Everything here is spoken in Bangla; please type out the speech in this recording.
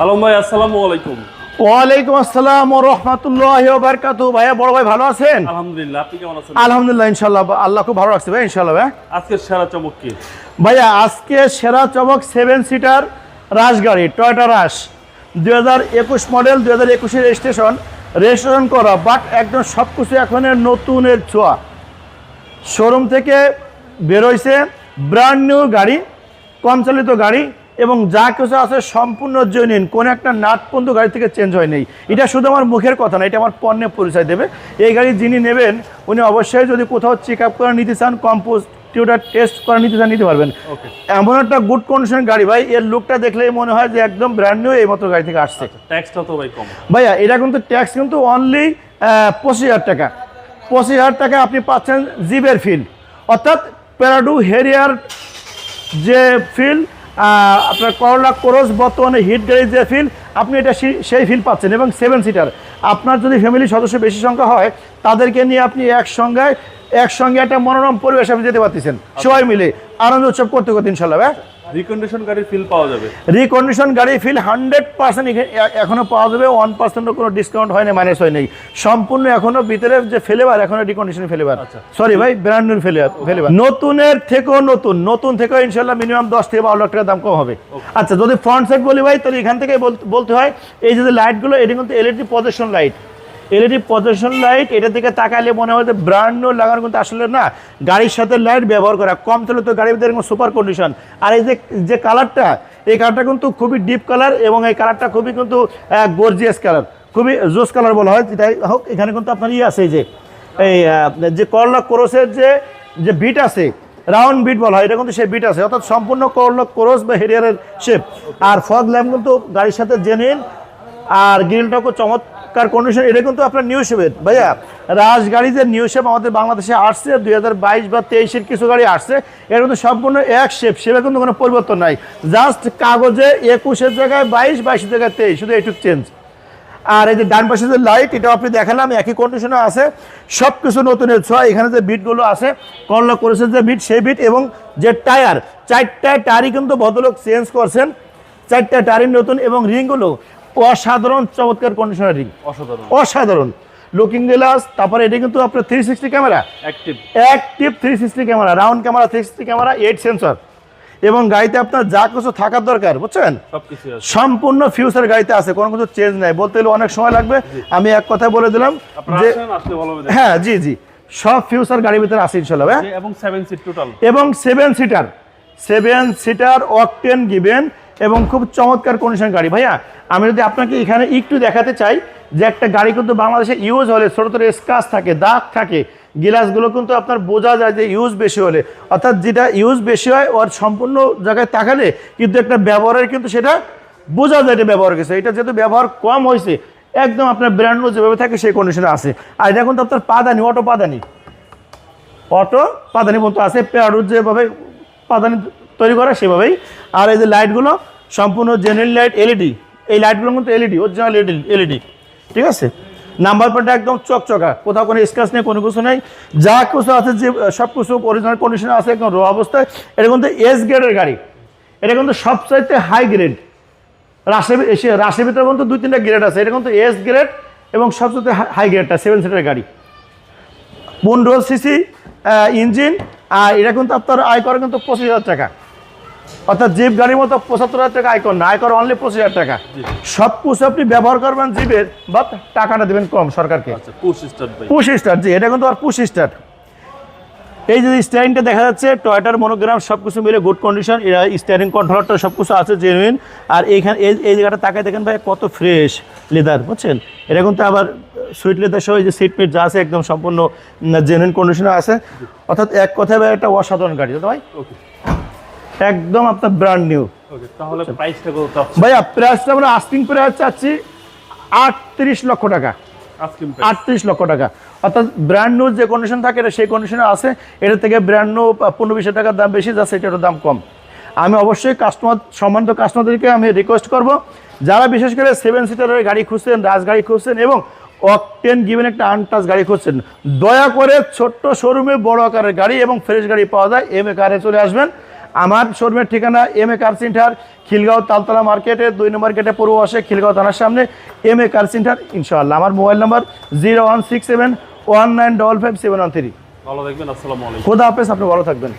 আলম ভাই, আসসালামু আলাইকুম। ওয়ালাইকুম আসসালাম ওয়া রাহমাতুল্লাহি ওয়া বারাকাতুহু। ভাইয়া, বড় ভাই ভালো আছেন? আলহামদুলিল্লাহ, আপনি কেমন আছেন? আলহামদুলিল্লাহ, ইনশাআল্লাহ আল্লাহ খুব ভালো রাখছে ভাই, ইনশাআল্লাহ। ভাই আজকের সেরা চমক কি? ভাইয়া, আজকে সেরা চমক 7 সিটার রাশ গাড়ি, টয়োটা রাশ 2021 মডেল, 2021 এর রেজিস্ট্রেশন করা, বাট একদম সব কিছু এখন নতুনের ছোঁয়া। শোরুম থেকে বেরোইছে, ব্র্যান্ড নিউ গাড়ি, কম চালিত গাড়ি, এবং যা কিছু আছে সম্পূর্ণ জেনুইন। কোনো একটা নাট পর্যন্ত গাড়ি থেকে চেঞ্জ হয় নেই। এটা শুধু আমার মুখের কথা না, এটা আমার পণ্যের পরিচয় দেবে। এই গাড়ি যিনি নেবেন উনি অবশ্যই যদি কোথাও চেক আপ করে নিতে চান, কম্পোস্টিউটার টেস্ট করে নিতে চান, নিতে পারবেন। এমন একটা গুড কন্ডিশন গাড়ি ভাই, এর লুকটা দেখলেই মনে হয় যে একদম ব্র্যান্ড নিউ, এই মতো গাড়ি থেকে আসছে। ট্যাক্সটা তো ভাই কম ভাইয়া, এটা কিন্তু ট্যাক্স কিন্তু অনলি 25,000 টাকা। 25,000 টাকা আপনি পাচ্ছেন জিপের ফিল, অর্থাৎ প্যারাডু হেরিয়ার যে ফিল, আপনার করলা ক্রস বর্তমানে হিট গাড়ির যে ফিল, আপনি এটা সেই ফিল পাচ্ছেন। এবং 7 সিটার, আপনার যদি ফ্যামিলির সদস্য বেশি সংখ্যা হয় তাদেরকে নিয়ে আপনি একসঙ্গে একটা মনোরম পরিবেশ আপনি যেতে পারতেছেন, সবাই মিলে আনন্দ উৎসব করতে করতে, ইনশাল্লাহ। রিকন্ডিশন গাড়ির ফিল পাওয়া যাবে। রিকন্ডিশন গাড়ির ফিল 100% এখনো পাওয়া যাবে। 1% কোনো ডিসকাউন্ট হয় না, মাইনাস হয় নাই। সম্পূর্ণ এখনো ভিতরে যে ফ্লেভার, এখনো রিকন্ডিশন ফ্লেভার, সরি ভাই, ব্র্যান্ড নিউ ফ্লেভার। নতুনের থেকেও নতুন থেকেও ইনশাল্লাহ মিনিমাম 10 থেকে 12 লাখ টাকা দাম কম হবে। আচ্ছা, যদি ফ্রন্ট সাইড বলি ভাই, তাহলে এখান থেকে বলতে হয় এই যে লাইটগুলো, এটা কিন্তু LED projection light. LED projection light, এটা থেকে তাকালে মনে হয় যে ব্র্যান্ড নিউ লাগানো, কিন্তু আসলে না, গাড়ির সাথে লাইট ব্যবহার করা। কম চলে তো গাড়ির ভিতরে সুপার কন্ডিশন। আর এই যে কালারটা, এই কালারটা কিন্তু খুবই ডিপ কালার, এবং এই কালারটা খুবই কিন্তু গর্জিয়াস কালার, খুবই জোস কালার বলা হয়। যেটাই হোক, এখানে কিন্তু আপনার আছে যে করলা ক্রসের যে বিট আছে, রাউন্ড বিট বলা হয়, এটা কিন্তু সেই বিট আছে, অর্থাৎ সম্পূর্ণ করলা ক্রস বা হেরিয়ারের শেপ। আর ফগ ল্যাম্প কিন্তু গাড়ির সাথে জেনুইন, আর গ্রিলটাও খুব চমৎকার কন্ডিশন। এটা কিন্তু আপনার নিউ শেপের ভাইয়া। রাশ গাড়ি যে নিউ শেপ আমাদের বাংলাদেশে আসছে 2022 বা 23-এর কিছু গাড়ি আসছে, এটা কিন্তু সম্পূর্ণ এক শেপে কিন্তু কোনো পরিবর্তন নাই। জাস্ট কাগজে 21-এর জায়গায় 22-22-এর জায়গায় 23, শুধু এইটুক চেঞ্জ। আর এই যে ডান পাশে যে লাইট, এটাও আপনি দেখালাম, একই কন্ডিশনে আছে, সব কিছু নতুনের ছোঁয়া। এখানে যে বিটগুলো আছে, করলা করেছেন যে বিট, সেই বিট, এবং যে টায়ার, 4টা টায়ারই কিন্তু ভদ্রলোক চেঞ্জ করছেন। 4টা টায়ারই নতুন, এবং রিংগুলো অসাধারণ চমৎকার কন্ডিশনের রিং, অসাধারণ লুকিং গ্লাস। তারপরে এটা কিন্তু আপনার 360 camera, active 360 camera, round camera, 360 camera, 8 sensor. এবং গাড়িতে আপনার যা কিছু থাকার দরকার, বুঝছেন, সম্পূর্ণ ফিউচার গাড়িতে আছে, কোনো কিছু চেঞ্জ নাই। বলতে গেলে অনেক সময় লাগবে, আমি এক কথা বলে দিলাম যে হ্যাঁ, জি, সব ফিউচার গাড়ির ভিতরে আছে ইনশাল্লাহ। এবং 7 সিট টোটাল, এবং 7 সিটার অকটেন গিভেন, এবং খুব চমৎকার কন্ডিশন গাড়ি। ভাইয়া, আমি যদি আপনাকে এখানে একটু দেখাতে চাই যে একটা গাড়ি কিন্তু বাংলাদেশে ইউজ হলে ছোটো ছোটো স্ক্র্যাচ থাকে, দাগ থাকে, গ্লাসগুলো কিন্তু আপনার বোঝা যায় যে ইউজ বেশি হলে, অর্থাৎ যেটা ইউজ বেশি হয় ওর সম্পূর্ণ জায়গায় তাকালে কিন্তু একটা ব্যবহারের কিন্তু সেটা বোঝা যায় এটা ব্যবহার গেছে। এটা যেহেতু ব্যবহার কম হয়েছে, একদম আপনার ব্র্যান্ড নিউ যেভাবে থাকে সেই কন্ডিশনে আছে। আর এটা কিন্তু আপনার পাদানি, অটো পাদানি বলতে আছে, প্যারাডুর যেভাবে পাদানি তৈরি করা সেভাবেই। আর এই যে লাইটগুলো সম্পূর্ণ জেনুইন লাইট, এলইডি। এই লাইটগুলো কিন্তু এলইডি, অরিজিনাল এলইডি, ঠিক আছে। নাম্বার প্লেটটা একদম চকচকা, কোথাও কোনো স্ক্র্যাচ নেই, কোনো কিছু নেই। যা কিছু আছে, যে সব কিছু অরিজিনাল কন্ডিশনে আছে, একদম র অবস্থায়। এটা কিন্তু এস গ্রেডের গাড়ি, এটা কিন্তু সবচাইতে হাই গ্রেড। রাশের ভিতরে কিন্তু 2-3টা গ্রেড আছে, এটা কিন্তু এস গ্রেড এবং সবচেয়ে হাই গ্রেডটা 7 সিটার গাড়ি। 15 সিসি ইঞ্জিন। আর এটা কিন্তু আপনার আয় করে কিন্তু 25,000 টাকা, অর্থাৎ জিপ গাড়ির মতো 75,000 টাকা আয়কর না, আয়কর অনলি 25,000 টাকা। সব কিছু আপনি ব্যবহার করবেন জিপের, বা টাকাটা দেবেন কম সরকারকে। পুশ স্টার্ট, জি, এটা কিন্তু আর পুশ স্টার্ট। এই যে স্টিয়ারিংটা দেখা যাচ্ছে, টয়োটার মনোগ্রাম, সব কিছু মিলে গুড কন্ডিশন। এরা স্টিয়ারিং কন্ট্রোলারটা সব কিছু আছে জেনুইন। আর এইখানে এই জায়গাটা তাকায় দেখেন ভাই, কত ফ্রেশ লেদার, বুঝছেন। এটা কিন্তু আবার সুইট লেদার সহ যে সিট মিট যা আছে, একদম সম্পূর্ণ জেনুইন কন্ডিশনে আছে। অর্থাৎ এক কথায় ভাই একটা অসাধারণ গাড়ি, ভাই একদম আপনার ব্র্যান্ড নিউ। তাহলে প্রাইসটা কত? ভাইয়া, প্রাইসটা আমরা আস্কিং প্রাইস চাচ্ছি 38 লক্ষ টাকা। 38 লক্ষ টাকা, অর্থাৎ ব্র্যান্ড নিউ যে কন্ডিশন থাকে এটা সেই কন্ডিশনে আছে। এটা থেকে ব্র্যান্ড নিউ 15-20 টাকার দাম বেশি যাচ্ছে, এটার দাম কম। আমি অবশ্যই সম্মানিত কাস্টমারদেরকে আমি রিকোয়েস্ট করব, যারা বিশেষ করে 7 সিটারের গাড়ি খুঁজছেন, রাজ গাড়ি খুঁজছেন, এবং অকটেন গিভেন একটা আনটাচ গাড়ি খুঁজছেন, দয়া করে ছোট্ট শোরুমে বড় আকারের গাড়ি এবং ফ্রেশ গাড়ি পাওয়া যায়, এম এ কারে চলে আসবেন। আমার শোরুমের ঠিকানা MA কার সেন্টার, খিলগাঁও তালতলা মার্কেটে 2 নম্বর গেটে পূর্ব পাশে, খিলগাঁও থানার সামনে MA কার সেন্টার ইনশাআল্লাহ। আমার মোবাইল নাম্বার 016719555713। ভালো থাকবেন, আসসালামু আলাইকুম। খোদা হাফেজ, আপনি ভালো থাকবেন।